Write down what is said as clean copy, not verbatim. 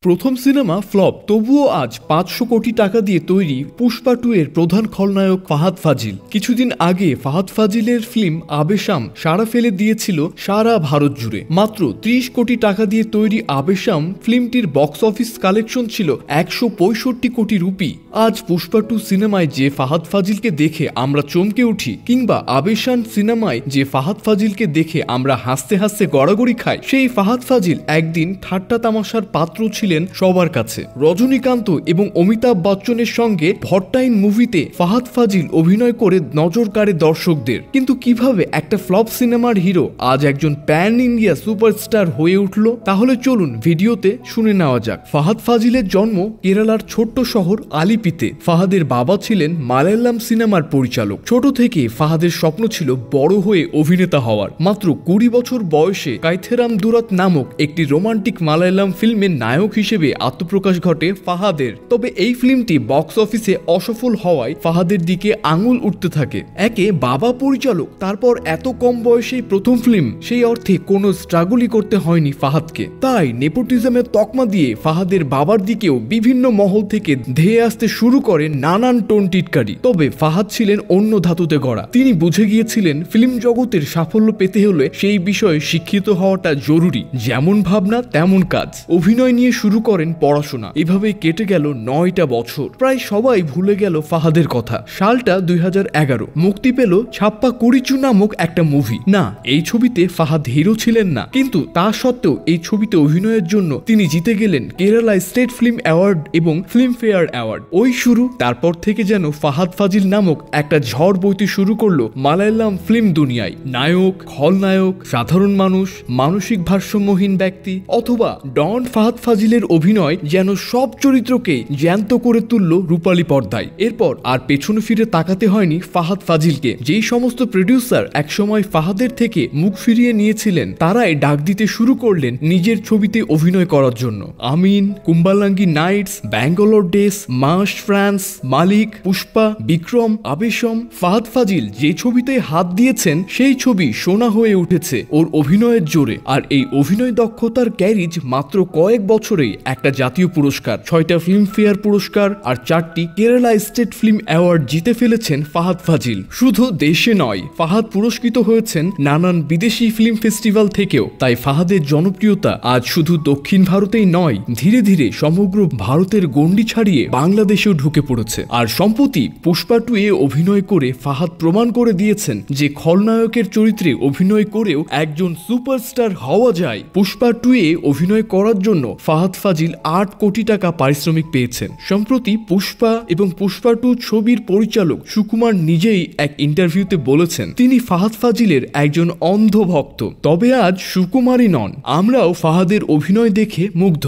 প্রথম cinema flop, তবুও আজ 500 কোটি টাকা দিয়ে তৈরি পুষ্পা 2 এর প্রধান খলনায়ক ফাহাদ ফাজিল। কিছুদিন আগে ফাহাদ ফাজিলের ফিল্ম আবেশাম সাড়া ফেলে দিয়েছিল সারা ভারত জুড়ে। মাত্র 30 কোটি টাকা দিয়ে তৈরি আবেশাম ফিল্মটির বক্স অফিস কালেকশন ছিল 165 কোটি রুপি। আজ পুষ্পা 2 সিনেমায় যে ফাহাদ ফাজিলকে দেখে আমরা চমকে উঠি, কিংবা আবেশাম সিনেমায় যে ফাহাদ ফাজিলকে দেখে আমরা হাসতে হাসতে গড়াগড়ি খাই, সেই ফাহাদ ফাজিল একদিন ঠাট্টা তামাশার পাত্র ছিলেন সবার কাছে। রজনীকান্ত এবং অমিতাভ বচ্চনের সঙ্গে ভট্টাইন মুভিতে ফাহাদ ফাজিল অভিনয় করে নজর কাড়ে দর্শকদের। কিন্তু কিভাবে একটা ফ্লপ সিনেমার হিরো আজ একজন প্যান ইন্ডিয়া সুপারস্টার হয়ে উঠল? তাহলে চলুন ভিডিওতে শুনে নেওয়া যাক। ফাহাদ ফাজিলের জন্ম কেরালার ছোট্ট শহর আলিপিতে। ফাহাদের বাবা ছিলেন মালায়ালাম সিনেমার পরিচালক। ছোট থেকে ফাহাদের স্বপ্ন ছিল বড় হয়ে অভিনেতা হওয়ার। মাত্র 20 বছর বয়সে কাইথেরাম দুরাত নামক একটি রোমান্টিক মালায়ালাম ফিল্মের নায়ক হিসেবে আত্মপ্রকাশ ঘটে ফাহাদের। তবে এই ফিল্মটি বক্স অফিসে অসফল হওয়ায় ফাহাদের দিকে আঙুল উঠতে থাকে। একে বাবা পরিচালক, তারপর এত কম বয়সেই প্রথম ফিল্ম, সেই অর্থে কোনো স্ট্রাগলই করতে হয়নি ফাহাদকে। তাই নেপোটিজমের তকমা দিয়ে ফাহাদের বাবার দিকেও বিভিন্ন মহল থেকে ধেয়ে আসতে শুরু করে নানান টোন টিটকারি। তবে ফাহাদ ছিলেন অন্য ধাতুতে গড়া। তিনি বুঝে গিয়েছিলেন ফিল্ম জগতের সাফল্য পেতে হলে সেই বিষয়ে শিক্ষিত হওয়াটা জরুরি। যেমন ভাবনা তেমন কাজ। অভিনয় নিয়ে শুরু করেন পড়াশোনা। এভাবেই কেটে গেল 9টা বছর। প্রায় সবাই ভুলে গেল ফাহাদের কথা। সালটা 2011। মুক্তি পেল ছাপ্পা কুড়িচু নামক একটা মুভি। না, এই ছবিতে ফাহাদ হিরো ছিলেন না, কিন্তু তা সত্ত্বেও এই ছবিতে অভিনয়ের জন্য তিনি জিতে গেলেন কেরালা স্টেট ফিল্ম অ্যাওয়ার্ড এবং ফিল্মফেয়ার অ্যাওয়ার্ড। ওই শুরু। তারপর থেকে যেন ফাহাদ ফাজিল নামক একটা ঝড় বইতে শুরু করলো মালায়ালাম ফিল্ম দুনিয়ায়। নায়ক, খলনায়ক, সাধারণ মানুষ, মানসিক ভারসাম্যহীন ব্যক্তি অথবা ডন, ফাহাদ ফাজিলের অভিনয় যেন সব চরিত্রকে জ্যান্ত করে তুলল রূপালী পর্দায়। এরপর আর পেছনে ফিরে তাকাতে হয়নি ফাহাদ ফাজিলকে। যেই সমস্ত প্রডিউসার একসময় ফাহাদের থেকে মুখ ফিরিয়ে নিয়েছিলেন, তারাই ডাক দিতে শুরু করলেন নিজের ছবিতে অভিনয় করার জন্য। আমিন, কুম্বালাঙ্গি নাইটস, ব্যাঙ্গালোর ডেস, মাস ফ্রান্স, মালিক, পুষ্পা, বিক্রম, আবেশম। ফাহাদ ফাজিল যে ছবিতে হাত দিয়েছেন সেই ছবি সোনা হয়ে উঠেছে ওর অভিনয়ের জোরে। আর এই অভিনয় দক্ষতার ক্যারিজ মাত্র কয়েক বছরেই একটা জাতীয় পুরস্কার, 6টা ফিল্মফেয়ার পুরস্কার আর 4টি কেরালা স্টেট ফিল্ম অ্যাওয়ার্ড জিতে ফেলেছেন ফাহাদ ফাজিল। শুধু দেশে নয়, ফাহাদ পুরস্কৃত হয়েছেন নানান বিদেশি ফিল্ম ফেস্টিভ্যাল থেকেও। তাই ফাহাদের জনপ্রিয়তা আজ শুধু দক্ষিণ ভারতেই নয়, ধীরে ধীরে সমগ্র ভারতের গণ্ডি ছাড়িয়ে বাংলাদেশেও ঢুকে পড়েছে। আর সম্প্রতি পুষ্পা 2 এ অভিনয় করে ফাহাদ প্রমাণ করে দিয়েছেন যে খলনায়কের চরিত্রে অভিনয় করেও একজন সুপারস্টার হওয়া যায়। পুষ্পা 2 এ অভিনয় করার জন্য ফাহাদ ফাজিল 8 কোটি টাকা পারিশ্রমিক পেয়েছেন। সম্প্রতি পুষ্পা এবং পুষ্পা 2 ছবির পরিচালক সুকুমার নিজেই এক ইন্টারভিউতে বলেছেন তিনি ফাহাদ ফাজিলের একজন অন্ধ ভক্ত। তবে আজ সুকুমারই নন, আমরাও ফাহাদের অভিনয় দেখে মুগ্ধ।